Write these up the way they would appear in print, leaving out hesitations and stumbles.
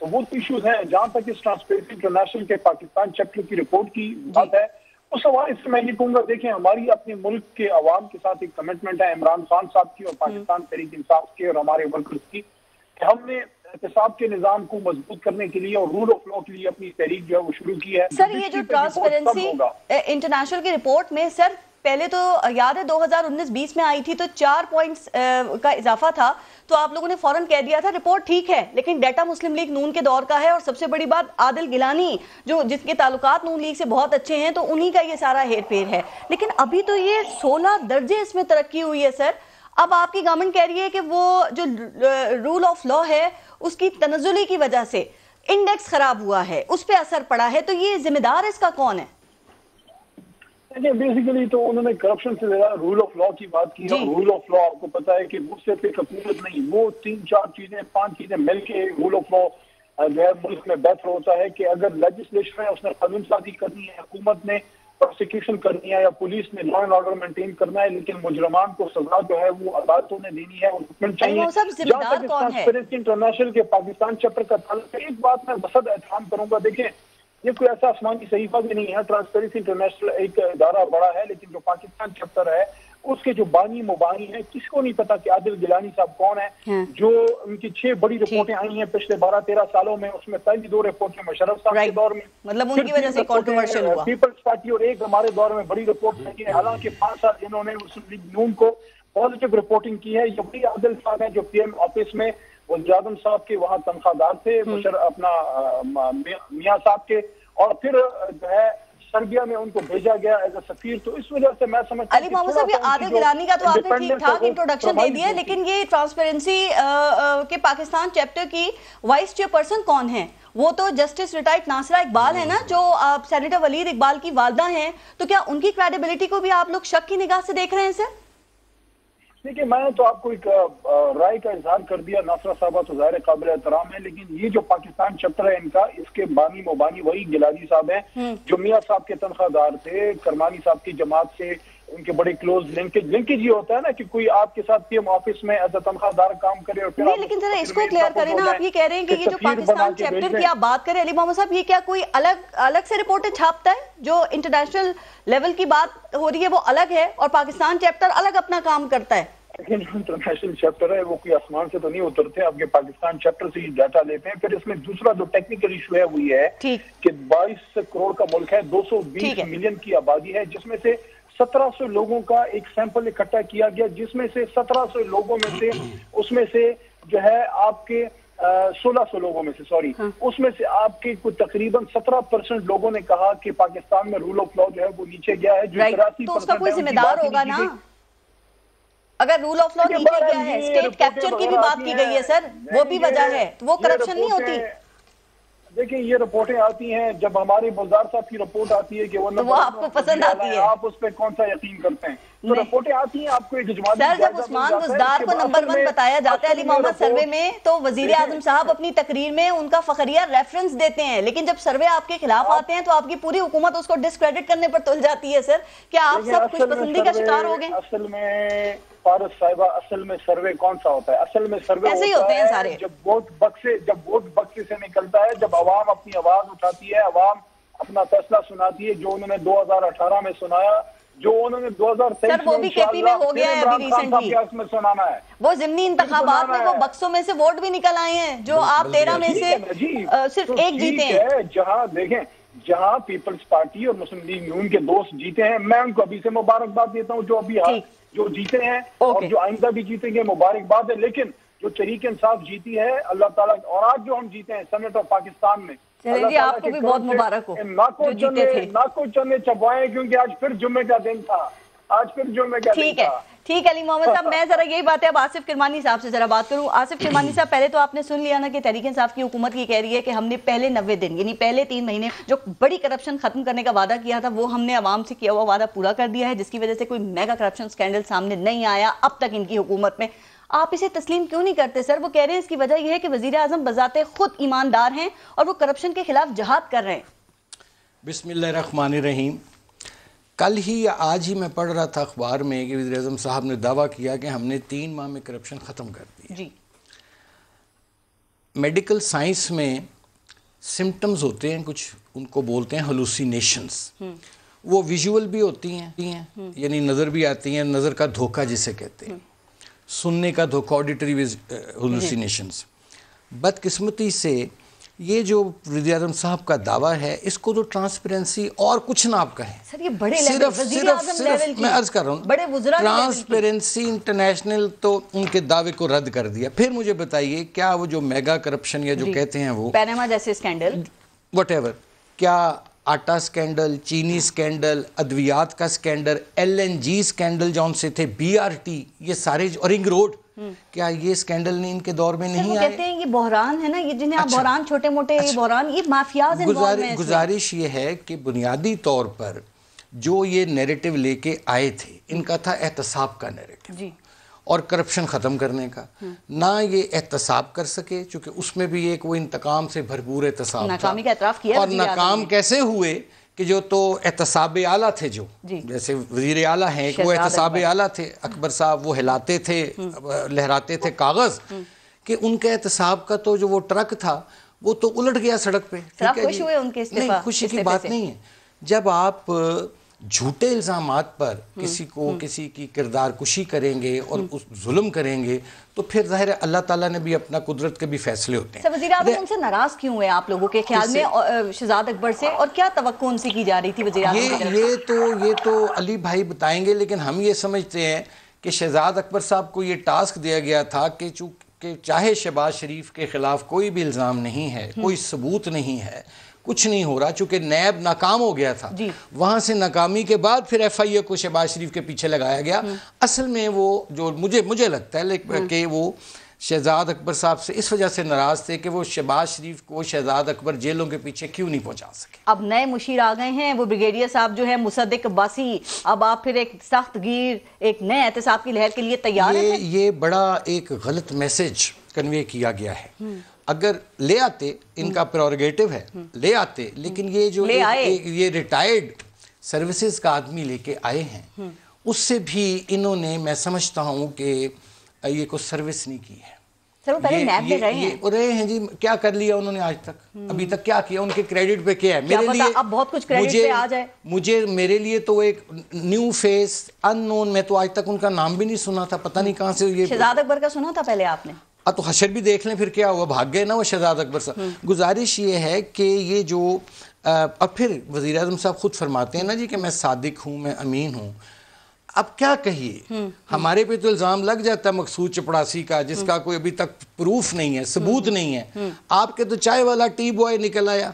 تو وہ ایشوز ہیں. جہاں تک اس ٹرانسپیرنسی انٹرنیشنل کے پاکستان چیپٹر کی رپورٹ کی بات ہے, اس حوالے سے میں یہ کہوں گا, دیکھیں ہماری اپنے ملک کے عوام کے ساتھ ایک کمٹمنٹ ہے عمران خان صاحب کی اور پاکستان تحریک انصاف کے اور ہمارے ورکرز کی, کہ ہم نے احتساب کے نظام کو مضبوط کرنے کے لیے اور رول آف لا کے لیے اپنی تحریک جو ہے وہ شروع کی ہے. سر یہ جو ٹرانسپیرنسی انٹرنیشنل کی رپورٹ میں سر پہلے تو یاد ہے 2019-20 میں آئی تھی تو 4 پوائنٹس کا اضافہ تھا, تو آپ لوگوں نے فوراً کہہ دیا تھا رپورٹ ٹھیک ہے, لیکن ڈیٹا مسلم لیگ نون کے دور کا ہے, اور سب سے بڑی بات عادل گیلانی جو جس کے تعلقات نون لیگ سے بہت اچھے ہیں, تو انہی کا یہ سارا ہیر پھیر ہے. لیکن ابھی تو یہ 16 درجے اس میں ترقی ہوئی ہے سر. اب آپ کی گورنمنٹ کہہ رہی ہے کہ وہ جو رول آف لا ہے اس کی تنزلی کی وجہ سے انڈیکس خراب ہوا ہے, اس پہ اثر پڑا ہے, تو یہ ذمہ دار اس کا کون ہے؟ بیسیکلی تو انہوں نے کرپشن سے زیادہ رول آف لا کی بات کی ہے. رول آف لا آپ کو پتا ہے کہ وہ صرف ایک حکومت نہیں, وہ 3-4 چیزیں 5 چیزیں مل کے رول آف لا جو ہے ملک میں بہتر ہوتا ہے. کہ اگر لیجسلیشن ہے اس نے قانون سازی کرنی ہے, حکومت نے پروسیکیوشن کرنی ہے, یا پولیس نے لا اینڈ آرڈر مینٹین کرنا ہے, لیکن مجرمان کو سزا جو ہے وہ عدالتوں نے دینی ہے, حکومت چاہیے. جہاں تک ٹرانسپیرنسی انٹرنیشنل کے پاکستان چیپٹر کا تعلق ہے, ایک بات میں بصد احترام کروں گا, دیکھیں یہ کوئی ایسا آسمانی صحیفہ بھی نہیں ہے. ٹرانسپیرنسی انٹرنیشنل ایک ادارہ بڑا ہے, لیکن جو پاکستان چیپٹر ہے اس کے جو بانی مبانی ہیں کسی کو نہیں پتا کہ عادل گیلانی صاحب کون ہیں. جو ان کی 6 بڑی رپورٹیں آئی ہیں پچھلے 12-13 سالوں میں, اس میں پہلی 2 رپورٹیں مشرف صاحب کے دور میں, مطلب ان کی وجہ سے کنٹروورشل ہوا, پیپلز پارٹی, اور ایک ہمارے دور میں بڑی رپورٹ لگی ہے. حالانکہ 5 سال انہوں نے مسلم لیگ نون کو پازیٹیو رپورٹنگ کی ہے. یہ وہی عادل صاحب ہیں جو پی ایم آفس میں وزیر اعظم صاحب کے وہاں تنخواہ دار تھے, اپنا میاں صاحب کے, اور پھر جو ہے سربیا میں ان کو بھیجا گیا ایز اے سفیر. تو اس وجہ سے میں سمجھتا ہوں علی محمد صاحب یہ عادل گیلانی کا تو آپ نے ٹھیک ٹھاک انٹروڈکشن دے دیا, لیکن یہ ٹرانسپیرنسی کے پاکستان چیپٹر کی وائس چیئر پرسن کون ہیں؟ وہ تو جسٹس ریٹائرڈ ناصرہ اقبال ہے نا, جو سینیٹر ولید اقبال کی والدہ ہیں, تو کیا ان کی کریڈیبلٹی کو بھی آپ لوگ شک کی نگاہ سے دیکھ رہے ہیں سر؟ دیکھیں میں نے تو آپ کو ایک رائے کا اظہار کر دیا, ناصرہ صاحبہ تو ظاہر قابل احترام ہے, لیکن یہ جو پاکستان چیپٹر ہے ان کا, اس کے بانی مبانی وہی گیلانی صاحب ہیں جو میاں صاحب کے تنخواہ دار تھے, کرمانی صاحب کی جماعت سے ان کے بڑے کلوز لنکیج یہ ہوتا ہے نا کہ کوئی آپ کے ساتھ پی ایم آفس میں ایز اے تنخواہ دار کام کرے, اور نہیں لیکن ذرا اس کو کلیئر کریں نا, آپ یہ کہہ رہے ہیں کہ یہ جو پاکستان چیپٹر کی آپ بات کریں علی محمد صاحب, یہ کیا کوئی الگ سے رپورٹیں چھاپتا ہے؟ جو انٹرنیشنل لیول کی بات ہو رہی ہے وہ الگ ہے, اور پاکستان چیپٹر الگ اپنا کام کرتا ہے. لیکن جو انٹرنیشنل چیپٹر ہے وہ کوئی آسمان سے تو نہیں اترتے, آپ کے پاکستان چیپٹر سے یہ ڈیٹا لیتے ہیں. پھر اس میں دوسرا جو ٹیکنیکل ایشو ہے وہ یہ ہے کہ 22 کروڑ کا ملک ہے, 220 ملین کی آبادی ہے, جس میں سے 1700 لوگوں کا ایک سیمپل اکٹھا کیا گیا, جس میں سے 1700 لوگوں میں سے اس میں سے جو ہے آپ کے 1600 لوگوں میں سے اس میں سے آپ کے تقریباً 17% لوگوں نے کہا کہ پاکستان میں رول آف لا جو ہے وہ نیچے گیا ہے. جو 83% تو اس کا کوئی ذمہ دار ہوگا نا, اگر رول آف لا نیچے گیا ہے. اسٹیٹ کیپچر کی بھی بات کی گئی ہے سر, وہ بھی وجہ ہے, وہ کرپشن نہیں ہوتی. دیکھیں یہ رپورٹیں آتی ہیں, جب ہمارے بلدار صاحب کی رپورٹ آتی ہے کہ وہ آپ کو پسند آتی ہے, آپ اس پہ کون سا یقین کرتے ہیں؟ تو رپورٹیں آتی ہیں آپ کو ایک اجمالی سر, جب عثمان بزدار کو نمبر 1 بتایا جاتا ہے علی محمد سروے میں, تو وزیر اعظم صاحب اپنی تقریر میں ان کا فخریہ ریفرنس دیتے ہیں, لیکن جب سروے آپ کے خلاف آتے ہیں تو آپ کی پوری حکومت اس کو ڈسکریڈٹ کرنے پر تل جاتی ہے. سر کیا آپ سب خوش پسندی کا شکار ہو گئے؟ اصل میں فارس صاحبہ, اصل میں سروے کون سا ہوتا ہے؟ اصل میں سروے ایسے ہی ہوتے ہیں سارے, جب ووٹ بکسے سے نکلتا ہے, جب عوام اپنی آواز اٹھاتی ہے, عوام اپنا فیصلہ سناتی ہے, جو انہوں نے 2018 میں سنایا, جو انہوں نے 2023 سر وہ بھی کے پی میں ہو گیا ہے ابھی ریسنٹلی, سنانا ہے. وہ ضمنی انتخابات میں وہ بکسوں میں سے ووٹ بھی نکل آئے ہیں, جو آپ 13 میں سے صرف ایک جیتے ہیں. جہاں دیکھیں, جہاں پیپلز پارٹی اور مسلم لیگ نون کے دوست جیتے ہیں, میں ان کو ابھی سے مبارکباد دیتا ہوں, جو ابھی جو جیتے ہیں اور جو آئندہ بھی جیتیں گے, مبارکباد ہے. لیکن جو تحریک انصاف جیتی ہے اللہ تعالیٰ, اور آج جو ہم جیتے ہیں سینٹ آف پاکستان میں, جی آپ کو بھی بہت مبارک ہو جو جیتے تھے. ناکو چنے چبوائے, کیونکہ آج پھر جمعے کا دن تھا, آج پھر جمعے کا دن تھا. ٹھیک ہے علی محمد صاحب, میں ذرا یہی بات ہے اب آصف کرمانی صاحب سے ذرا بات کروں. آصف کرمانی صاحب, پہلے تو آپ نے سن لیا نا کہ تحریک انصاف کی حکومت کی کہہ رہی ہے کہ ہم نے پہلے 90 دن یعنی پہلے 3 مہینے جو بڑی کرپشن ختم کرنے کا وعدہ کیا تھا, وہ ہم نے عوام سے کیا ہوا وعدہ پورا کر دیا ہے, جس کی وجہ سے کوئی میگا کرپشن سکینڈل سامنے نہیں آیا اب تک ان کی حکومت میں. آپ اسے تسلیم کیوں نہیں کرتے سر؟ وہ کہہ رہے ہیں اس کی وجہ یہ ہے کہ وزیر اعظم بذات خود ایماندار ہیں اور وہ کرپشن کے خلاف جہاد کر رہے ہیں. بسم اللہ الرحمن الرحیم. کل ہی یا آج ہی میں پڑھ رہا تھا اخبار میں کہ وزیر اعظم صاحب نے دعویٰ کیا کہ ہم نے 3 ماہ میں کرپشن ختم کر دی. جی میڈیکل سائنس میں سمٹمز ہوتے ہیں کچھ، ان کو بولتے ہیں ہلوسینیشنز. وہ ویژول بھی ہوتی ہیں یعنی نظر بھی آتی ہیں، نظر کا دھوکہ جسے کہتے ہیں، سننے کا دھوکہ، آڈیٹری ہلوسینیشنز. بدقسمتی سے یہ جو وزیر اعظم صاحب کا دعویٰ ہے اس کو تو ٹرانسپیرنسی اور کچھ نہ آپ کہیں، سر یہ بڑے صرف میں عرض کر رہا ہوں ٹرانسپیرنسی انٹرنیشنل تو ان کے دعوے کو رد کر دیا. پھر مجھے بتائیے کیا وہ جو میگا کرپشن یا جو کہتے ہیں وہ پیناما جیسے اسکینڈل، وٹ ایور، کیا آٹا سکینڈل، چینی سکینڈل، ادویات کا سکینڈل، LNG سکینڈل جون سے تھے، BRT، یہ سارے رنگ روڈ، کیا یہ سکینڈل نہیں ان کے دور میں نہیں آئے؟ کہتے ہیں یہ بحران ہے نا، یہ جنہیں آپ بحران چھوٹے موٹے بحران، یہ مافیاز انوالو ہیں. گزارش یہ ہے کہ بنیادی طور پر جو یہ نیریٹو لے کے آئے تھے ان کا تھا احتساب کا نیریٹو اور کرپشن ختم کرنے کا. نہ یہ احتساب کر سکے چونکہ اس میں بھی ایک وہ انتقام سے بھرپور احتساب تھا، ناکامی کا اعتراف کیا، اور ناکام کیسے ہوئے کہ جو تو احتساب اعلیٰ تھے، جو جیسے وزیر اعلیٰ ہیں وہ احتساب اعلیٰ تھے، اکبر صاحب وہ ہلاتے تھے، لہراتے تھے کاغذ، کہ ان کے احتساب کا تو جو وہ ٹرک تھا وہ تو الٹ گیا سڑک پہ. خوش ہوئے ان کے استعفا؟ نہیں، خوشی کی بات نہیں ہے. جب آپ جھوٹے الزامات پر کسی کو کسی کی کردار کشی کریں گے اور ظلم کریں گے تو پھر ظاہر ہے اللہ تعالیٰ نے بھی اپنا قدرت کے بھی فیصلے ہوتے ہیں. وزیر اعظم ان سے ناراض کیوں ہوئے آپ لوگوں کے خیال میں شہزاد اکبر سے، اور کیا توقع ان سے کی جا رہی تھی وزیر اعظم؟ یہ تو علی بھائی بتائیں گے، لیکن ہم یہ سمجھتے ہیں کہ شہزاد اکبر صاحب کو یہ ٹاسک دیا گیا تھا کہ چونکہ چاہے شہباز شریف کے خلاف کوئی بھی الزام نہیں ہے، کوئی ثبوت نہیں ہے، کچھ نہیں ہو رہا، چونکہ نیب ناکام ہو گیا تھا، وہاں سے ناکامی کے بعد پھر FIA کو شہباز شریف کے پیچھے لگایا گیا. اصل میں وہ جو مجھے لگتا ہے کہ وہ شہزاد اکبر صاحب سے اس وجہ سے ناراض تھے کہ وہ شہباز شریف کو شہزاد اکبر جیلوں کے پیچھے کیوں نہیں پہنچا سکے. اب نئے مشیر آ گئے ہیں، وہ بریگیڈیئر صاحب جو ہے مصدق عباسی، اب آپ پھر ایک سخت گیر ایک نئے احتساب کی لہر کے لیے تیار ہیں؟ یہ بڑا ایک غلط میسج کنوے کیا گیا ہے. اگر لے آتے، ان کا پریروگیٹو ہے، لے آتے، لیکن یہ جو یہ ریٹائرڈ سروسز کا آدمی لے کے آئے ہیں اس سے بھی انہوں نے، میں سمجھتا ہوں کہ یہ کوئی سروس نہیں کی ہے. سر وہ پہلے نیب میں رہے ہیں جی، کیا کر لیا انہوں نے آج تک؟ ابھی تک کیا کیا؟ ان کے کریڈٹ پہ کیا ہے؟ میرے لیے اب بہت کچھ کریڈٹ پہ آ جائے. میرے لیے تو ایک نیو فیس، ان نون، میں تو آج تک ان کا نام بھی نہیں سنا تھا، پتہ نہیں کہاں سے. یہ شہزاد اکبر کا سنا تھا پہلے آپ نے؟ تو حشر بھی دیکھ لیں پھر کیا ہوا، بھاگ گئے نا وہ شہزاد اکبر صاحب. گزارش یہ ہے کہ یہ جو اب پھر وزیر اعظم صاحب خود فرماتے ہیں نا جی کہ میں صادق ہوں، میں امین ہوں. اب کیا کہیے، ہمارے پہ تو الزام لگ جاتا ہے مقصود چپڑاسی کا، جس کا کوئی ابھی تک پروف نہیں ہے، ثبوت نہیں ہے. آپ کے تو چائے والا ٹی بوائے نکل آیا،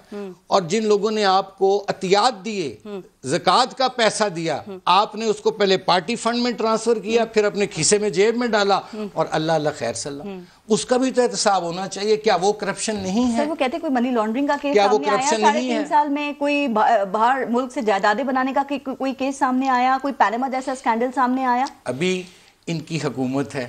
اور جن لوگوں نے آپ کو عطیات دیے، زکوٰۃ کا پیسہ دیا، آپ نے اس کو پہلے پارٹی فنڈ میں ٹرانسفر کیا، پھر اپنے کھیسے میں جیب میں ڈالا، اور اللہ خیر صلی اللہ، اس کا بھی تو احتساب ہونا چاہیے. کیا وہ کرپشن نہیں ہے؟ سر وہ کہتے ہیں کوئی منی لانڈرنگ کا کیس سامنے آیا 3.5 سال میں، کوئی باہر ملک سے جائیدادیں بنانے کا کوئی کیس سامنے آیا، کوئی پیناما جیسا اسکینڈل سامنے آیا؟ ابھی ان کی حکومت ہے،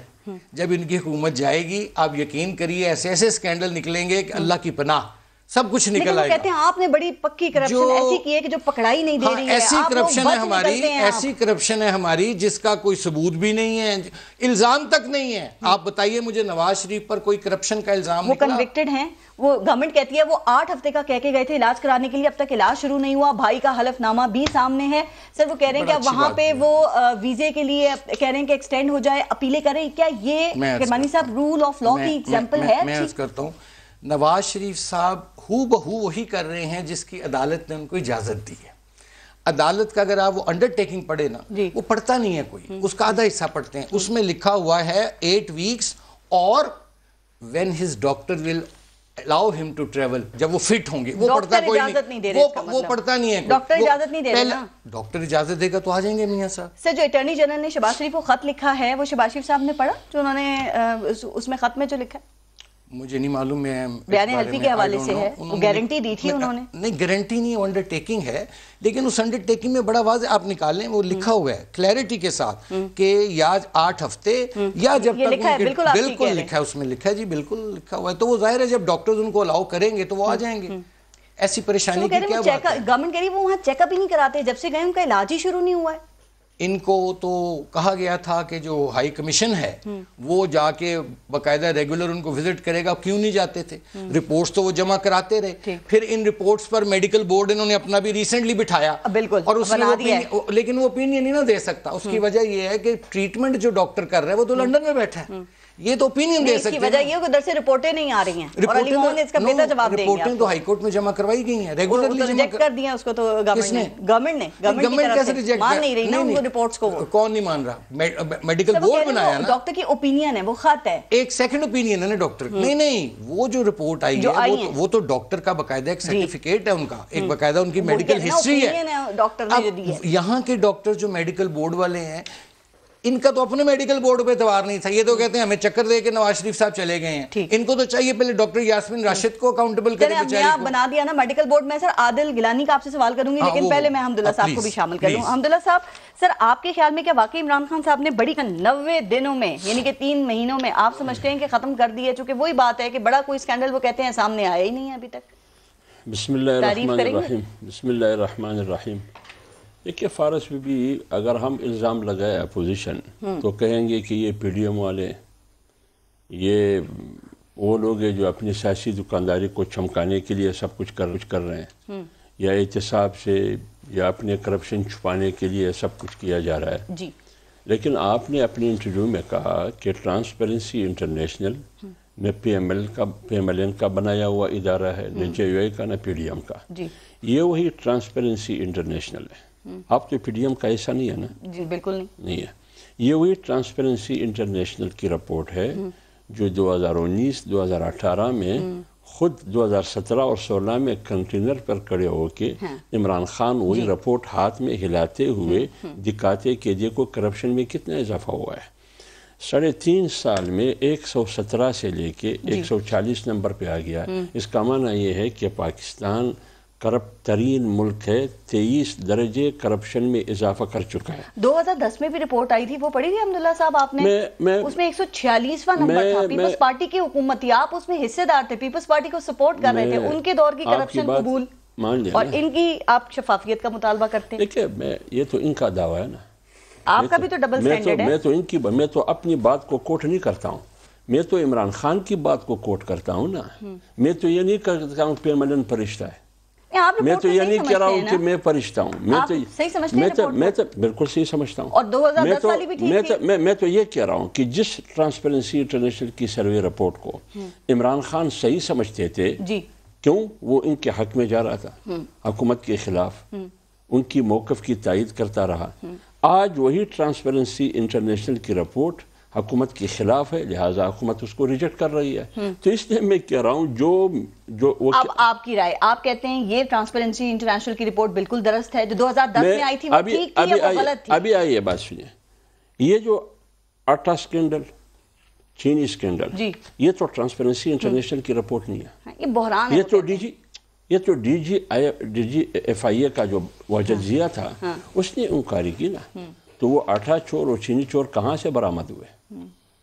جب ان کی حکومت جائے گی آپ یقین کریے ایسے ایسے اسکینڈل نکلیں گے کہ اللہ کی پناہ سب کچھ نکل آئے گا. کہتے ہیں آپ نے بڑی پکی کرپشن ایسی کی ہے کہ جو پکڑائی نہیں دے رہی ہے. ایسی کرپشن ہے ہماری، ایسی کرپشن ہے ہماری جس کا کوئی ثبوت بھی نہیں ہے، الزام تک نہیں ہے. آپ بتائیے مجھے نواز شریف پر کوئی کرپشن کا الزام وہ کنوکٹڈ ہیں، وہ گورنمنٹ کہتی ہے وہ 8 ہفتے کا کہہ کے گئے تھے علاج کرانے کے لیے، اب تک علاج شروع نہیں ہوا. بھائی کا حلف نامہ بھی سامنے ہے. سر وہ کہہ رہے ہیں کہ وہاں پہ وہ ویزے کے لیے کہہ رہے ہیں کہ ایکسٹینڈ ہو جائے، اپیلیں کریں. کیا یہ کرمانی صاحب رول آف لا کی ایگزامپل ہے؟ میں عرض کرتا ہوں نواز شریف صاحب ہو بہو وہی کر رہے ہیں جس کی عدالت نے ان کو اجازت دی ہے. عدالت کا اگر آپ وہ انڈر ٹیکنگ پڑھے نا، وہ پڑھتا نہیں ہے کوئی، اس کا آدھا حصہ پڑھتے ہیں. اس میں لکھا ہوا ہے 8 weeks اور when his doctor will allow him to travel، جب وہ فٹ ہوں گے. وہ پڑھتا کوئی نہیں، وہ پڑھتا نہیں ہے. ڈاکٹر اجازت نہیں دے رہا. ڈاکٹر اجازت دے گا تو آ جائیں گے میاں صاحب. سر جو اٹارنی جنرل نے شہباز شریف کو خط لکھا ہے، وہ شہباز شریف صاحب نے پڑھا جو انہوں نے اس میں خط میں جو لکھا ہے؟ مجھے نہیں معلوم، میں بیان حلفی کے حوالے سے ہے، وہ گارنٹی دی تھی انہوں نے. نہیں گارنٹی نہیں، انڈر ٹیکنگ ہے، لیکن اس انڈر ٹیکنگ میں بڑا واضح آپ نکالیں، وہ لکھا ہوا ہے کلیئرٹی کے ساتھ کہ یا 8 ہفتے یا جب تک، بالکل لکھا ہے اس میں، لکھا ہے جی بالکل لکھا ہوا ہے. تو وہ ظاہر ہے جب ڈاکٹرز ان کو الاؤ کریں گے تو وہ آ جائیں گے. ایسی پریشانی کی کیا بات ہے؟ گورنمنٹ کہہ رہی ہے وہ وہاں چیک اپ ہی نہیں کراتے، جب سے گئے ان کا علاج ہی شروع نہیں ہوا ہے. ان کو تو کہا گیا تھا کہ جو ہائی کمیشن ہے وہ جا کے باقاعدہ ریگولر ان کو وزٹ کرے گا، کیوں نہیں جاتے تھے؟ رپورٹس تو وہ جمع کراتے رہے، پھر ان رپورٹس پر میڈیکل بورڈ انہوں نے اپنا بھی ریسنٹلی بٹھایا، بالکل، اور اس نے لیکن وہ اوپینین نہیں نہ دے سکتا. اس کی وجہ یہ ہے کہ ٹریٹمنٹ جو ڈاکٹر کر رہا ہے وہ تو لنڈن میں بیٹھا ہے، یہ تو اوپینین دے سکتے ہیں. اس کی وجہ یہ ہے کہ ادھر سے رپورٹیں نہیں آ رہی ہیں اور علی محمد نے اس کا بہتر جواب دیں گے. رپورٹیں تو ہائی کورٹ میں جمع کروائی گئی ہیں، ریگولرلی ریجیکٹ کر دیا اس کو. تو گورنمنٹ کیسے ریجیکٹ مان نہیں رہی نا ان رپورٹس کو. کون نہیں مان رہا؟ میڈیکل بورڈ بنایا نا، ڈاکٹر کی اوپینین ہے، وہ خط ہے، ایک سیکنڈ اوپینین ہے نا ڈاکٹر. نہیں وہ جو رپورٹ آئی ہے وہ تو ڈاکٹر کا باقاعدہ ایک سرٹیفکیٹ ہے، ان کا ایک باقاعدہ ان کی میڈیکل ہسٹری ہے. یہاں کے ڈاکٹر جو میڈیکل بورڈ والے ہیں ان کا تو اپنے میڈیکل بورڈ پہ اعتبار نہیں تھا. یہ تو کہتے ہیں ہمیں چکر دے کے نواز شریف صاحب چلے گئے ہیں. ان کو تو چاہیے پہلے ڈاکٹر یاسمین راشد کو اکاؤنٹیبل کرے. آپ بنا دیا نا میڈیکل بورڈ میں. سر عادل گیلانی کا آپ سے سوال کروں گی، لیکن پہلے میں حمداللہ صاحب کو بھی شامل کر لوں. حمداللہ صاحب، سر آپ کے خیال میں کیا واقعی عمران خان صاحب نے بڑی 90 دنوں میں یعنی کہ 3 مہینوں میں آپ سمجھتے ہیں کہ ختم کر دی ہے؟ چونکہ وہی بات ہے کہ بڑا کوئی اسکینڈل وہ کہتے ہیں سامنے آیا ہی نہیں ہے ابھی تک. بسم اللہ الرحمن الرحیم. بسم اللہ الرحمن الرحیم. دیکھیے فارس بھی اگر ہم الزام لگائے اپوزیشن تو کہیں گے کہ یہ پی ڈی ایم والے، یہ وہ لوگ ہیں جو اپنی سیاسی دکانداری کو چمکانے کے لیے سب کچھ کر رہے ہیں، یا احتساب سے یا اپنے کرپشن چھپانے کے لیے سب کچھ کیا جا رہا ہے. جی لیکن آپ نے اپنے انٹرویو میں کہا کہ ٹرانسپیرنسی انٹرنیشنل نہ پی ایم ایل این کا بنایا ہوا ادارہ ہے، نہ جے یو اے کا، نہ پی ڈی ایم کا. یہ وہی ٹرانسپیرنسی انٹرنیشنل ہے. آپ تو پی ڈی ایم کا ایسا نہیں ہے نا؟ جی بالکل نہیں ہے. یہ وہی ٹرانسپیرنسی انٹرنیشنل کی رپورٹ ہے جو 2019-2018 میں خود 2017 اور 2016 میں کنٹینر پر کھڑے ہو کے عمران خان وہی رپورٹ ہاتھ میں ہلاتے ہوئے دکھاتے کہ دیکھو کرپشن میں کتنا اضافہ ہوا ہے. 3.5 سال میں 117 سے لے کے 140 نمبر پہ آ گیا. اس کا معنی یہ ہے کہ پاکستان کرپٹ ترین ملک ہے، 23 درجے کرپشن میں اضافہ کر چکا ہے. 2010 میں بھی رپورٹ آئی تھی، وہ پڑھی تھی حمداللہ صاحب آپ نے؟ اس میں 146واں نمبر تھا. پیپلز پارٹی کی حکومت تھی، آپ اس میں حصے دار تھے، پیپلز پارٹی کو سپورٹ کر رہے تھے، ان کے دور کی کرپشن قبول اور ان کی آپ شفافیت کا مطالبہ کرتے ہیں. دیکھیں یہ تو ان کا دعویٰ ہے نا، آپ کا بھی تو ڈبل سٹینڈرڈ ہے. میں تو اپنی بات کو کوٹ نہیں کرتا ہوں، میں تو عمران خان کی بات کو کوٹ کرتا ہوں نا. میں تو یہ نہیں کرتا ہوں پی ایم ایل این فرشتہ ہے، میں تو یہ نہیں کہہ رہا ہوں کہ میں فرشتہ ہوں. میں تو بالکل صحیح سمجھتا ہوں. اور 2010 والی بھی ٹھیک تھی. میں تو یہ کہہ رہا ہوں کہ جس ٹرانسپیرنسی انٹرنیشنل کی سروے رپورٹ کو عمران خان صحیح سمجھتے تھے، کیوں وہ ان کے حق میں جا رہا تھا، حکومت کے خلاف ان کی موقف کی تائید کرتا رہا. آج وہی ٹرانسپیرنسی انٹرنیشنل کی رپورٹ حکومت کے خلاف ہے، لہٰذا حکومت اس کو ریجیکٹ کر رہی ہے. تو اس لیے میں کہہ رہا ہوں جو اب آپ کی رائے، آپ کہتے ہیں یہ ٹرانسپیرنسی انٹرنیشنل کی رپورٹ بالکل درست ہے، جو 2010 میں آئی تھی وہ ٹھیک تھی یا وہ غلط تھی؟ ابھی آئیے بات سنیے. یہ جو آٹا سکینڈل، چینی اسکینڈل، یہ تو ٹرانسپیرنسی انٹرنیشنل کی رپورٹ نہیں ہے، یہ بحران ہے. یہ تو ڈی جی ایف آئی اے کا جو وجدیہ تھا اس نے انکاری کی نا. تو وہ آٹا چور اور چینی چور کہاں سے برآمد ہوئے؟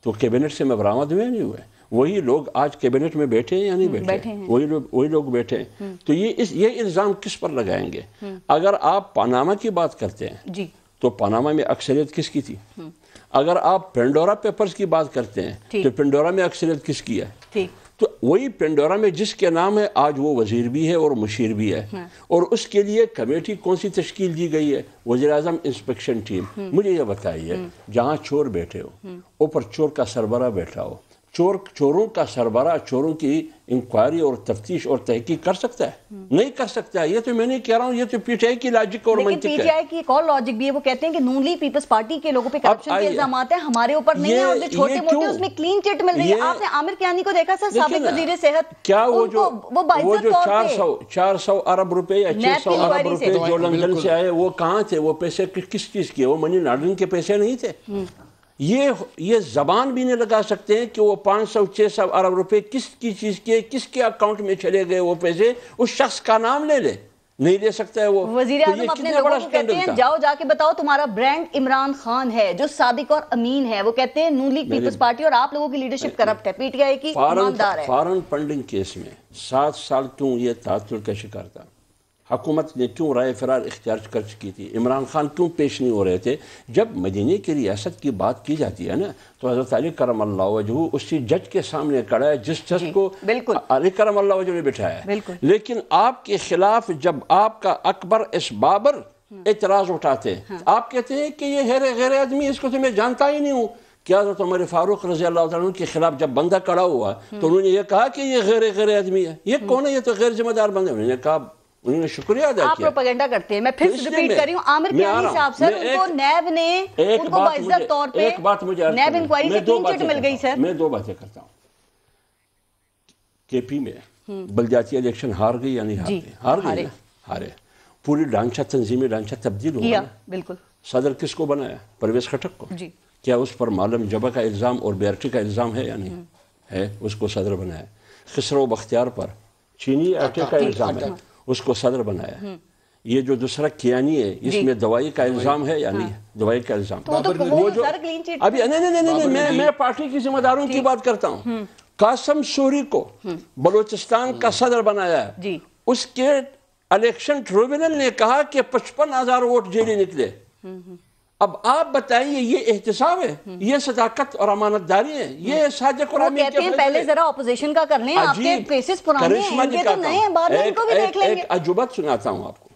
تو کیبنٹ سے میں برآمد ہوئے نہیں ہوئے؟ وہی لوگ آج کیبنٹ میں بیٹھے ہیں یا نہیں بیٹھے؟ وہی لوگ بیٹھے ہیں. تو یہ الزام کس پر لگائیں گے؟ اگر آپ پاناما کی بات کرتے ہیں تو پاناما میں اکثریت کس کی تھی؟ اگر آپ پینڈورا پیپرز کی بات کرتے ہیں تو پینڈورا میں اکثریت کس کی ہے؟ تو وہی پینڈورا میں جس کے نام ہے آج وہ وزیر بھی ہے اور مشیر بھی ہے. اور اس کے لیے کمیٹی کون سی تشکیل دی گئی ہے؟ وزیر اعظم انسپیکشن ٹیم. مجھے یہ بتائیے، جہاں چور بیٹھے ہو، اوپر چور کا سربراہ بیٹھا ہو، چوروں کا سربراہ چوروں کی انکوائری اور تفتیش اور تحقیق کر سکتا ہے؟ نہیں کر سکتا. یہ تو میں نہیں کہہ رہا ہوں، یہ تو پی ٹی آئی کی لاجک اور منطق ہے. لیکن پی ٹی آئی کی ایک اور لاجک بھی ہے، وہ کہتے ہیں کہ نون لیگ پیپلز پارٹی کے لوگوں پہ کرپشن کے الزامات ہیں، ہمارے اوپر نہیں ہیں، اور جو چھوٹے موٹے اس میں کلین چٹ مل رہی ہے. آپ نے عامر کیانی کو دیکھا سر، سابق وزیر صحت، کیا وہ جو 400 ارب روپے یا 600 ارب روپے جو لندن سے آئے وہ کہاں تھے؟ وہ پیسے کس چیز کے؟ وہ منی لانڈرنگ کے پیسے نہیں تھے. یہ زبان بھی نہیں لگا سکتے ہیں کہ وہ 500-600 ارب روپے کس کی چیز کے، کس کے اکاؤنٹ میں چلے گئے وہ پیسے. اس شخص کا نام لے نہیں لے سکتا ہے وہ. وزیر اعظم اپنے لوگوں کو کہتے ہیں جاؤ جا کے بتاؤ تمہارا برانڈ عمران خان ہے جو صادق اور امین ہے. وہ کہتے ہیں نون لیگ پیپلز پارٹی اور آپ لوگوں کی لیڈرشپ کرپٹ ہے، پی ٹی آئی کی ایماندار ہے. فارن فنڈنگ کیس میں 7 سال کیوں یہ تعطل کا شکار تھا؟ حکومت نے کیوں رائے فرار اختیار کر چکی تھی, عمران خان کیوں پیش نہیں ہو رہے تھے. جب مدینے کی ریاست کی بات کی جاتی ہے نا تو حضرت علی کرم اللہ وجہہ اسی جج کے سامنے کھڑا ہے جس جج کو علی کرم اللہ وجہہ نے بٹھایا ہے. لیکن آپ کے خلاف جب آپ کا اکبر اس بابر اعتراض اٹھاتے ہیں, آپ کہتے ہیں کہ یہ غیر آدمی, اس کو تو میں جانتا ہی نہیں ہوں. کیا حضرت عمر فاروق رضی اللہ تعالیٰ عنہ کے خلاف جب بندہ کھڑا ہوا تو انہوں نے یہ کہا کہ یہ غیر آدمی ہے, یہ کون ہے, یہ تو غیر ذمہ دار بندہ ہے. انہوں نے کہا, انہوں نے شکریہ ادا کیا. آپ پروپیگنڈا کرتے ہیں. میں پھر ریپیٹ کر رہی ہوں, عامر کیانی صاحب سر, ان کو نیب نے ان کو باعزت طور پہ ایک بات مجھے نیب انکوائری سے کلین چٹ مل گئی سر. میں 2 باتیں کرتا ہوں. کے پی میں بلدیاتی الیکشن ہار گئی یا نہیں ہار گئی؟ ہار گئی, ہارے. پوری ڈھانچہ, تنظیمی ڈھانچہ تبدیل ہوا. بالکل. صدر کس کو بنایا؟ پرویز خٹک کو. کیا اس پر معلم جبہ کا الزام اور بیرٹی کا الزام ہے یا نہیں ہے؟ اس کو صدر بنایا. خسرو بختیار پر چینی آٹے کا الزام ہے, اس کو صدر بنایا. یہ جو دوسرا کیانی ہے اس میں دوائی کا الزام ہے یا نہیں؟ دوائی کا الزام. وہ جو ابھی نہیں, میں پارٹی کی ذمہ داروں کی بات کرتا ہوں. قاسم سوری کو بلوچستان کا صدر بنایا ہے. اس کے الیکشن ٹریبونل نے کہا کہ 55,000 ووٹ جیلی نکلے. اب آپ بتائیے یہ احتساب ہے, یہ صداقت اور امانت داری ہے, یہ صادق اور امین کہتے ہیں پہلے ذرا اپوزیشن کا کر لیں, آپ کے فیسز پرانے ہیں, ان کے تو نئے ہیں, بعد میں ان کو بھی دیکھ لیں گے. ایک عجوبت سناتا ہوں آپ کو.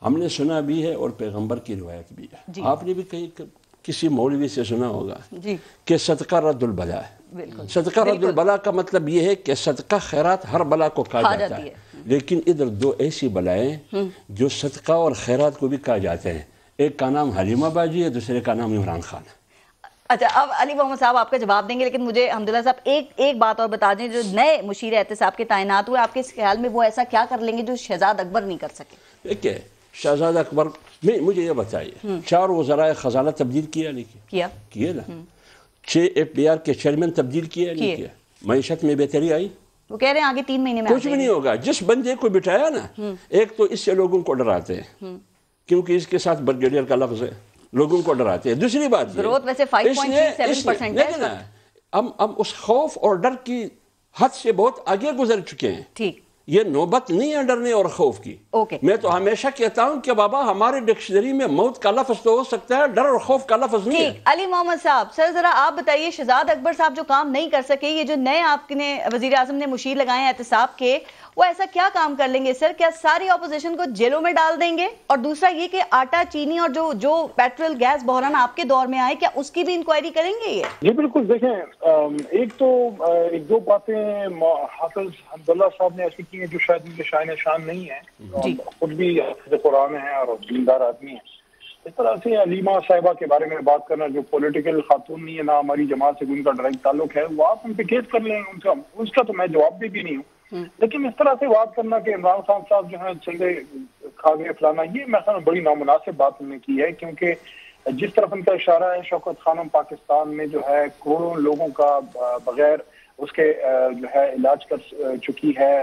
ہم نے سنا بھی ہے اور پیغمبر کی روایت بھی ہے. آپ نے بھی کہیں کسی مولوی سے سنا ہوگا کہ صدقہ رد البلا ہے. صدقہ رد البلا کا مطلب یہ ہے کہ صدقہ خیرات ہر بلا کو کہا جاتا ہے, لیکن ادھر 2 ایسی بلائیں جو صدقہ اور خیرات کو بھی کہا جاتے ہیں. ایک کا نام حلیمہ باجی ہے, دوسرے کا نام عمران خان ہے. اچھا, اب علی محمد صاحب آپ کا جواب دیں گے, لیکن مجھے حمداللہ صاحب ایک بات اور بتا دیں. جو نئے مشیر احتساب کے تعینات ہوئے, آپ کے خیال میں وہ ایسا کیا کر لیں گے جو شہزاد اکبر نہیں کر سکے؟ دیکھیے, شہزاد اکبر مجھے یہ بتائیے, 4 وزرائے خزانہ تبدیل کیا نہیں کیا نا, 6 FDR کے چیئرمین تبدیل کیا نہیں کیا. معیشت میں بہتری آئی؟ وہ کہہ رہے ہیں آگے 3 مہینے میں کچھ بھی نہیں ہوگا. جس بندے کو بٹھایا نا, ایک تو اس سے لوگوں کو ڈراتے ہیں کیونکہ اس کے ساتھ بریگیڈیئر کا لفظ ہے, لوگوں کو ڈراتے ہیں. دوسری بات گروتھ ویسے 5.37% لیکن ہم اس خوف اور ڈر کی حد سے بہت آگے گزر چکے ہیں. ٹھیک, یہ نوبت نہیں ہے ڈرنے اور خوف کی. میں تو ہمیشہ کہتا ہوں کہ بابا ہمارے ڈکشنری میں موت کا لفظ تو ہو سکتا ہے, ڈر اور خوف کا لفظ نہیں ہے. علی محمد صاحب سر, ذرا آپ بتائیے, شہزاد اکبر صاحب جو کام نہیں کر سکے, یہ جو نئے آپ نے وزیر اعظم نے مشیر لگائے ہیں احتساب کے, وہ ایسا کیا کام کر لیں گے سر؟ کیا ساری اپوزیشن کو جیلوں میں ڈال دیں گے؟ اور دوسرا یہ کہ آٹا, چینی اور جو پیٹرول گیس بحران آپ کے دور میں آئے, کیا اس کی بھی انکوائری کریں گے یہ؟ جی بالکل. دیکھیں, ایک 2 باتیں حافظ حمداللہ صاحب نے ایسی کی ہیں جو شاید مجھے شائن شان نہیں ہے. خود بھی حافظ قرآن ہیں اور دیندار آدمی ہیں. اس طرح سے علیمہ صاحبہ کے بارے میں بات کرنا, جو پولیٹیکل خاتون نہیں ہے, نہ ہماری جماعت سے ان کا ڈائریکٹ تعلق ہے, وہ آپ ان پہ کیس کر لیں, اس کا تو میں جواب بھی نہیں ہوں. لیکن اس طرح سے بات کرنا کہ عمران خان صاحب جو ہیں چندے کھا گئے فلانا, یہ میں خیال بڑی نامناسب بات انہوں نے کی ہے. کیونکہ جس طرف ان کا اشارہ ہے, شوکت خانم پاکستان میں جو ہے کروڑوں لوگوں کا بغیر اس کے جو ہے علاج کر چکی ہے.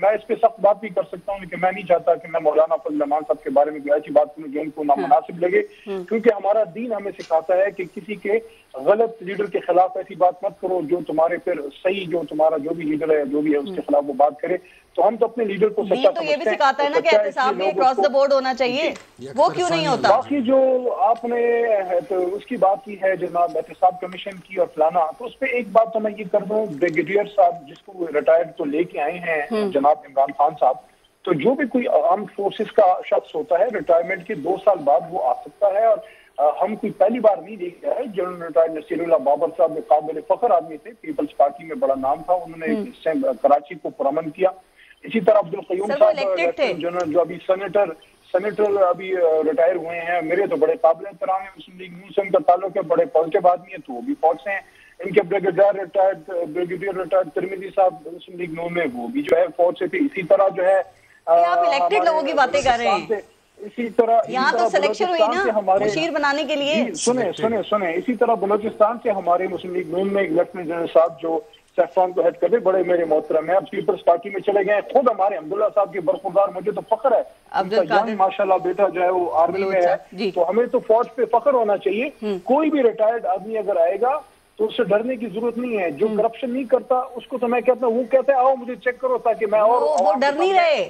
میں اس پہ سخت بات بھی کر سکتا ہوں, لیکن میں نہیں چاہتا کہ میں مولانا فضل الرحمان صاحب کے بارے میں کوئی ایسی بات کروں جو ان کو نامناسب لگے, کیونکہ ہمارا دین ہمیں سکھاتا ہے کہ کسی کے غلط لیڈر کے خلاف ایسی بات مت کرو جو تمہارے پھر صحیح, جو تمہارا جو بھی لیڈر ہے جو بھی ہے اس کے خلاف وہ بات کرے. تو ہم تو اپنے لیڈر کو سچا تو یہ بھی سکھاتا ہے نا کہ احتساب بھی اکراس دا بورڈ ہونا چاہیے, وہ کیوں نہیں ہوتا؟ باقی جو آپ نے اس کی بات کی ہے جناب احتساب کمیشن کی اور فلانا, تو اس پہ ایک بات تو میں یہ کر دوں, بریگیڈیئر صاحب جس کو ریٹائرڈ تو لے کے آئے ہیں جناب عمران خان صاحب, تو جو بھی کوئی آرمڈ فورسز کا شخص ہوتا ہے ریٹائرمنٹ کے 2 سال بعد وہ آ سکتا ہے. اور ہم کوئی پہلی بار نہیں دیکھ رہے ہیں. جنرل ریٹائرڈ نصیر اللہ بابر صاحب قابل فخر آدمی تھے, پیپلز پارٹی میں بڑا نام تھا, انہوں نے کراچی کو پرامن کیا. اسی طرح عبدالقیوم صاحب جنرل جو ابھی سینیٹر ابھی ریٹائر ہوئے ہیں, میرے تو بڑے قابل احترام ہیں, مسلم لیگ نون سے ان کا تعلق ہے, بڑے پازیٹیو آدمی ہیں, تو وہ بھی فوج سے ہیں. ان کے بریگیڈیئر ریٹائرڈ ترمیدی صاحب مسلم لیگ نون میں, وہ بھی جو ہے فوج سے تھے. اسی طرح جو ہے آپ الیکٹڈ لوگوں کی باتیں کر رہے ہیں, اسی طرح یہاں تو سلیکشن ہوئی نا مشیر بنانے کے لیے. سنیں اسی طرح بلوچستان سے ہمارے مسلم لیگ نون میں لیفٹیننٹ جنرل صاحب جو سیفران کو ہیڈ کرتے, بڑے میرے محترم ہیں, اب پیپلز پارٹی میں چلے گئے. خود ہمارے حمداللہ صاحب کے برخوردار, مجھے تو فخر ہے, ماشاءاللہ بیٹا جو ہے وہ آرمی میں ہے, تو ہمیں تو فوج پہ فخر ہونا چاہیے. کوئی بھی ریٹائرڈ آدمی اگر آئے گا تو اس سے ڈرنے کی ضرورت نہیں ہے. جو کرپشن نہیں کرتا اس کو تو میں کہتا ہوں, وہ کہتا ہے آؤ مجھے چیک کرو تاکہ میں اور ڈر نہیں رہے,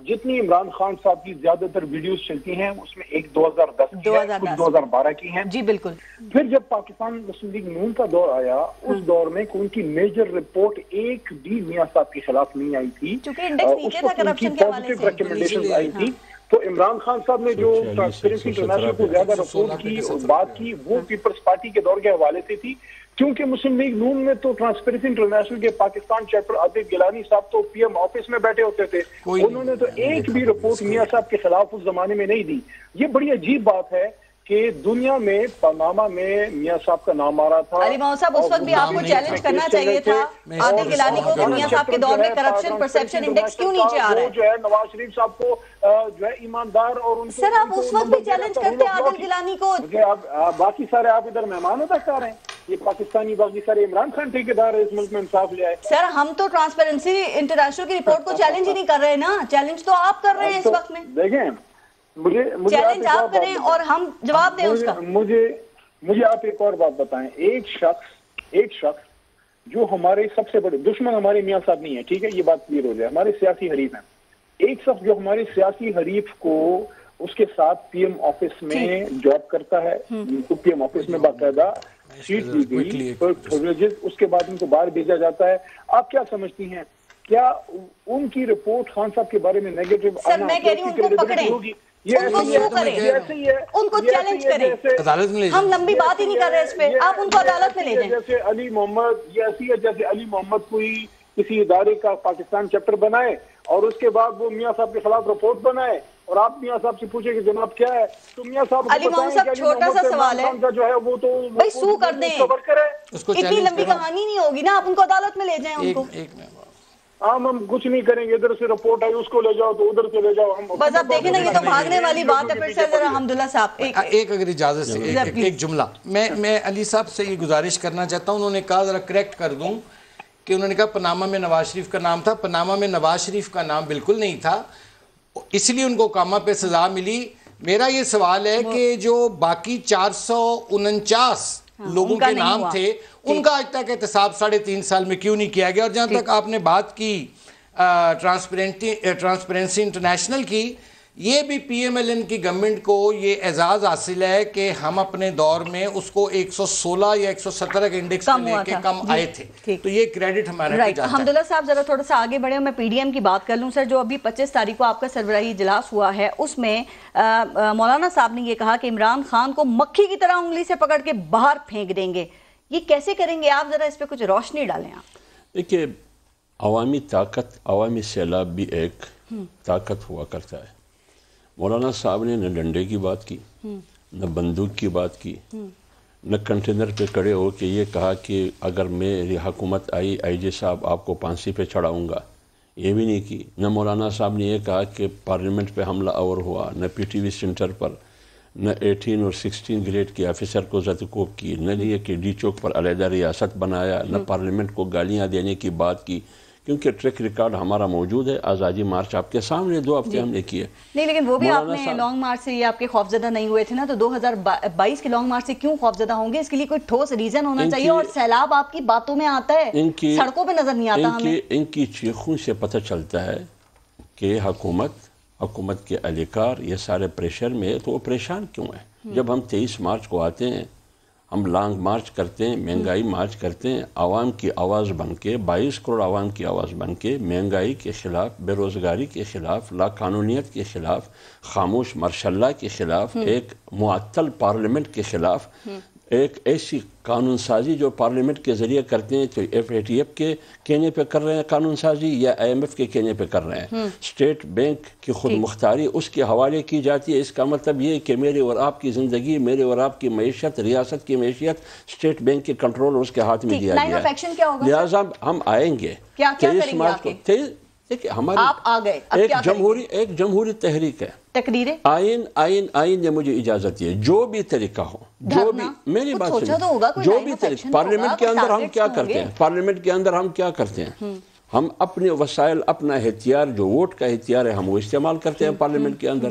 جتنی عمران خان صاحب کی زیادہ تر ویڈیوز چلتی ہیں اس میں ایک 2010 کی ہے، کچھ 2012 کی ہیں. جی بالکل. پھر جب پاکستان مسلم لیگ نون کا دور آیا اس دور میں ان کی میجر رپورٹ ایک بھی میاں صاحب کے خلاف نہیں آئی تھی، اس وقت ان کی پازیٹیو ریکمنڈیشن آئی تھی. تو عمران خان صاحب نے جو ٹرانسپیرنسی انٹرنیشنل کو زیادہ رپورٹ کی اور بات کی وہ پیپلز پارٹی کے دور کے حوالے سے تھی، کیونکہ مسلم لیگ نون میں تو ٹرانسپیرنسی انٹرنیشنل کے پاکستان چیپٹر عاطف گیلانی صاحب تو پی ایم آفس میں بیٹھے ہوتے تھے، انہوں نے تو ایک بھی رپورٹ میاں صاحب کے خلاف اس زمانے میں نہیں دی. یہ بڑی عجیب بات ہے کہ دنیا میں پاناما میں میاں صاحب کا نام آ رہا تھا. علی محمد صاحب اس وقت بھی آپ کو چیلنج کرنا چاہیے تھا عادل گیلانی کو کہ میاں صاحب کے دور میں کرپشن پرسیپشن انڈیکس کیوں نیچے آ رہا ہے. جو ہے نواز شریف صاحب کو جو ہے ایماندار اور ان سر آپ اس وقت بھی چیلنج کرتے عادل گیلانی کو. باقی سارے آپ ادھر مہمانوں تک آ رہے ہیں، یہ پاکستانی باقی سارے عمران خان ٹھیکیدار ہے اس ملک میں انصاف لے آئے. سر ہم تو ٹرانسپیرنسی انٹرنیشنل کی رپورٹ کو چیلنج ہی نہیں کر رہے نا، چیلنج تو آپ کر رہے ہیں اس وقت میں. دیکھیں چیلنج آپ کریں اور ہم جواب دیں اس کا. مجھے آپ ایک اور بات بتائیں. ایک شخص جو ہمارے سب سے بڑے دشمن ہمارے میاں صاحب نہیں ہے، ٹھیک ہے یہ بات کلیئر ہو جائے، ہمارے سیاسی حریف ہیں. ایک شخص جو ہمارے سیاسی حریف کو اس کے ساتھ پی ایم آفس میں جاب کرتا ہے، پی ایم آفس میں باقاعدہ سیٹ دی گئی، اس کے بعد ان کو باہر بھیجا جاتا ہے. آپ کیا سمجھتی ہیں کیا ان کی رپورٹ خان صاحب کے بارے میں نیگیٹو سر میں کہہ رہی ہوں ان کو پکڑیں، ان کو سو کریں، ان کو چیلنج کریں. ہم لمبی بات ہی نہیں کر رہے اس پہ، آپ ان کو عدالت میں لے جائیں. جیسے علی محمد یہ ایسی ہے جیسے علی محمد کوئی کسی ادارے کا پاکستان چیپٹر بنائے اور اس کے بعد وہ میاں صاحب کے خلاف رپورٹ بنائے اور آپ میاں صاحب سے پوچھیں کہ جناب کیا ہے تو میاں صاحب علی محمد صاحب چھوٹا سا سوال ہے جو ہے وہ تو بھائی سو کر دیں، اتنی لمبی کہانی نہیں ہوگی نا، آپ ان کو عدالت میں لے جائیں. ان کو ہم کچھ نہیں کریں گے، ادھر سے رپورٹ آئی اس کو لے جاؤ تو ادھر سے لے جاؤ. ہم بس اب دیکھیں نا یہ تو بھاگنے والی بات ہے. پھر سے ذرا حمداللہ صاحب ایک اگر اجازت سے ایک جملہ میں علی صاحب سے یہ گزارش کرنا چاہتا ہوں. انہوں نے کہا ذرا کریکٹ کر دوں کہ انہوں نے کہا پاناما میں نواز شریف کا نام تھا. پاناما میں نواز شریف کا نام بالکل نہیں تھا، اس لیے ان کو کاما پہ سزا ملی. میرا یہ سوال ہے کہ جو باقی 449 لوگوں کے نام تھے ان کا آج تک احتساب 3.5 سال میں کیوں نہیں کیا گیا؟ اور جہاں تک آپ نے بات کی ٹرانسپیرنسی انٹرنیشنل کی، یہ بھی پی ایم ایل این کی گورنمنٹ کو یہ اعزاز حاصل ہے کہ ہم اپنے دور میں اس کو 116 یا 117 کے انڈیکس میں لے کے کم آئے تھے، تو یہ کریڈٹ ہمارا جاتا ہے. حمداللہ صاحب ذرا تھوڑا سا آگے بڑھے، میں پی ڈی ایم کی بات کر لوں. سر جو ابھی 25 تاریخ کو آپ کا سربراہی اجلاس ہوا ہے اس میں مولانا صاحب نے یہ کہا کہ عمران خان کو مکھی کی طرح انگلی سے پکڑ کے باہر پھینک دیں گے. یہ کیسے کریں گے آپ؟ ذرا اس پہ کچھ روشنی ڈالیں آپ. دیکھیے عوامی طاقت، عوامی سیلاب بھی ایک طاقت ہوا کرتا ہے. مولانا صاحب نے نہ ڈنڈے کی بات کی، نہ بندوق کی بات کی، نہ کنٹینر پہ کڑے ہو کے یہ کہا کہ اگر میری حکومت آئی آئی جی صاحب آپ کو پھانسی پہ چڑھاؤں گا، یہ بھی نہیں کی. نہ مولانا صاحب نے یہ کہا کہ پارلیمنٹ پہ حملہ آور ہوا، نہ پی ٹی وی سینٹر پر، نہ 18 اور 16 گریڈ کے آفیسر کو زدکوب کی، نہ یہ کہ ڈی چوک پر علیحدہ ریاست بنایا، نہ پارلیمنٹ کو گالیاں دینے کی بات کی. کیونکہ ٹریک ریکارڈ ہمارا موجود ہے. آزادی مارچ آپ کے سامنے 2 ہفتے ہم نے کیے. نہیں لیکن وہ بھی آپ نے لانگ مارچ سے یہ آپ کے خوفزدہ نہیں ہوئے تھے نا، تو 2022 کے لانگ مارچ سے کیوں خوفزدہ ہوں گے؟ اس کے لیے کوئی ٹھوس ریزن ہونا چاہیے. اور سیلاب آپ کی باتوں میں آتا ہے، سڑکوں پہ نظر نہیں آتا ہمیں. ان کی چیخوں سے پتہ چلتا ہے کہ حکومت کے اہلکار یہ سارے پریشر میں تو وہ پریشان کیوں ہیں. جب ہم 23 مارچ کو آتے ہیں، ہم لانگ مارچ کرتے ہیں، مہنگائی مارچ کرتے ہیں، عوام کی آواز بن کے 22 کروڑ عوام کی آواز بن کے مہنگائی کے خلاف، بے روزگاری کے خلاف، لا قانونیت کے خلاف، خاموش مارشاء اللہ کے خلاف، ایک معطل پارلیمنٹ کے خلاف، ایک ایسی قانون سازی جو پارلیمنٹ کے ذریعے کرتے ہیں تو ایف اے ٹی ایف کے کہنے پہ کر رہے ہیں قانون سازی یا آئی ایم ایف کے کہنے پہ کر رہے ہیں. اسٹیٹ بینک کی خود مختاری اس کے حوالے کی جاتی ہے. اس کا مطلب یہ کہ میرے اور آپ کی زندگی، میرے اور آپ کی معیشت، ریاست کی معیشت اسٹیٹ بینک کے کنٹرول اس کے ہاتھ میں دیا گیا ہے. لہٰذا ہم آئیں گے 23 مارچ کو. ہماری ایک جمہوری تحریک ہے، تقریریں آئین نے مجھے اجازت دی، جو بھی طریقہ ہو، جو بھی میری بات سنیں، جو بھی طریقہ. پارلیمنٹ کے اندر ہم کیا کرتے ہیں؟ پارلیمنٹ کے اندر ہم کیا کرتے ہیں؟ ہم اپنے وسائل، اپنا اختیار جو ووٹ کا اختیار ہے ہم وہ استعمال کرتے ہیں پارلیمنٹ کے اندر.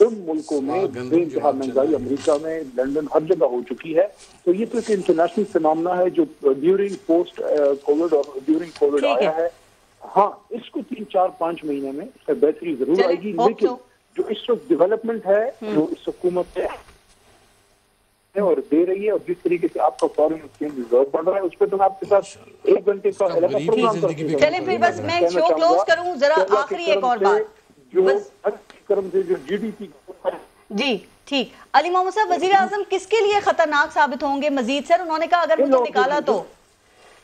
ان ملکوں میں بے انتہا مہنگائی، امریکہ میں، لندن، ہر جگہ ہو چکی ہے. تو یہ تو ایک انٹرنیشنل فنامنا ہے جو ڈیورنگ پوسٹ کووڈ اور ڈیورنگ کووڈ آیا ہے. ہاں اس کو 3-4-5 مہینے میں بہتری ضرور آئے گی، لیکن جو اس وقت ڈیولپمنٹ ہے جو اس حکومت ہے اور دے رہی ہے، اور جس طریقے سے آپ کا فارن ایکسچینج ریزرو بڑھ رہا ہے، اس پہ تو میں آپ کے ساتھ 1 گھنٹے کا پروگرام کرتی ہوں. چلیں پھر بس میں شو کلوز کروں، ذرا آخری ایک اور بات جو کرم سے جو جی ڈی پی جی ٹھیک. علی محمد صاحب، وزیر اعظم کس کے لیے خطرناک ثابت ہوں گے مزید؟ سر انہوں نے کہا اگر مجھے نکالا تو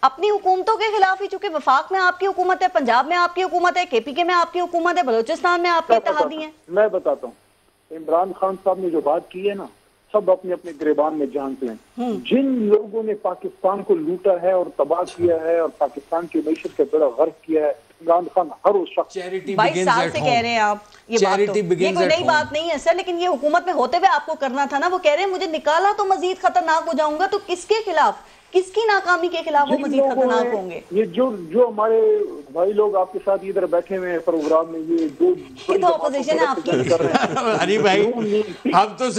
اپنی حکومتوں کے خلاف ہی، چونکہ وفاق میں آپ کی حکومت ہے، پنجاب میں آپ کی حکومت ہے، کے پی کے میں آپ کی حکومت ہے، بلوچستان میں آپ کے اتحادی ہیں. میں بتاتا ہوں، عمران خان صاحب نے جو بات کی ہے نا، سب اپنے اپنے گریبان میں جانتے ہیں. جن لوگوں نے پاکستان کو لوٹا ہے اور تباہ کیا ہے اور پاکستان کی معیشت کا بیڑا غرق کیا ہے، عمران خان ہر اس شخص 22 سال سے کہہ رہے ہیں آپ. یہ کوئی نئی بات نہیں ہے سر، لیکن یہ حکومت میں ہوتے ہوئے آپ کو کرنا تھا نا. وہ کہہ رہے ہیں مجھے نکالا تو مزید خطرناک ہو جاؤں گا. تو کس کے خلاف، کس کی ناکامی کے خلاف وہ مزید خطرناک ہوں گے؟ یہ جو ہمارے بھائی لوگ آپ کے ساتھ ادھر بیٹھے ہوئے ہیں پروگرام میں، یہ تو اپوزیشن ہے آپ کی. علی بھائی ہم تو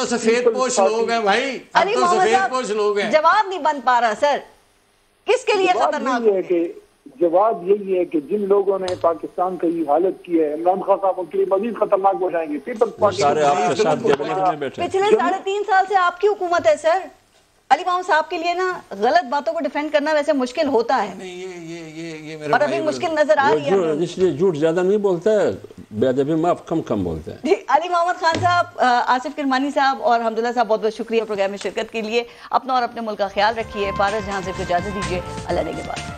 سفید پوش لوگ ہیں بھائی، ہم تو سفید پوش لوگ ہیں. جواب نہیں بن پا رہا سر، کس کے لیے خطرناک ہے کہ جواب یہی ہے کہ جن لوگوں نے پاکستان کا یہ حالت کی ہے، عمران خان صاحب کے لیے مزید خطرناک ہو جائیں گے. پچھلے 3.5 سال سے آپ کی حکومت ہے سر. علی محمد صاحب کے لیے نا غلط باتوں کو ڈیفینڈ کرنا ویسے مشکل ہوتا ہے، اور ابھی مشکل نظر آ رہی ہے. اس لیے جھوٹ زیادہ نہیں بولتا ہے، بے ادبی میں آپ کم بولتے ہیں. علی محمد خان صاحب، آصف کرمانی صاحب اور حمداللہ صاحب، بہت بہت شکریہ پروگرام میں شرکت کے لیے. اپنا اور اپنے ملک کا خیال رکھیے. فارس جہاں سے اجازت دیجیے. اللہ نے کے بعد.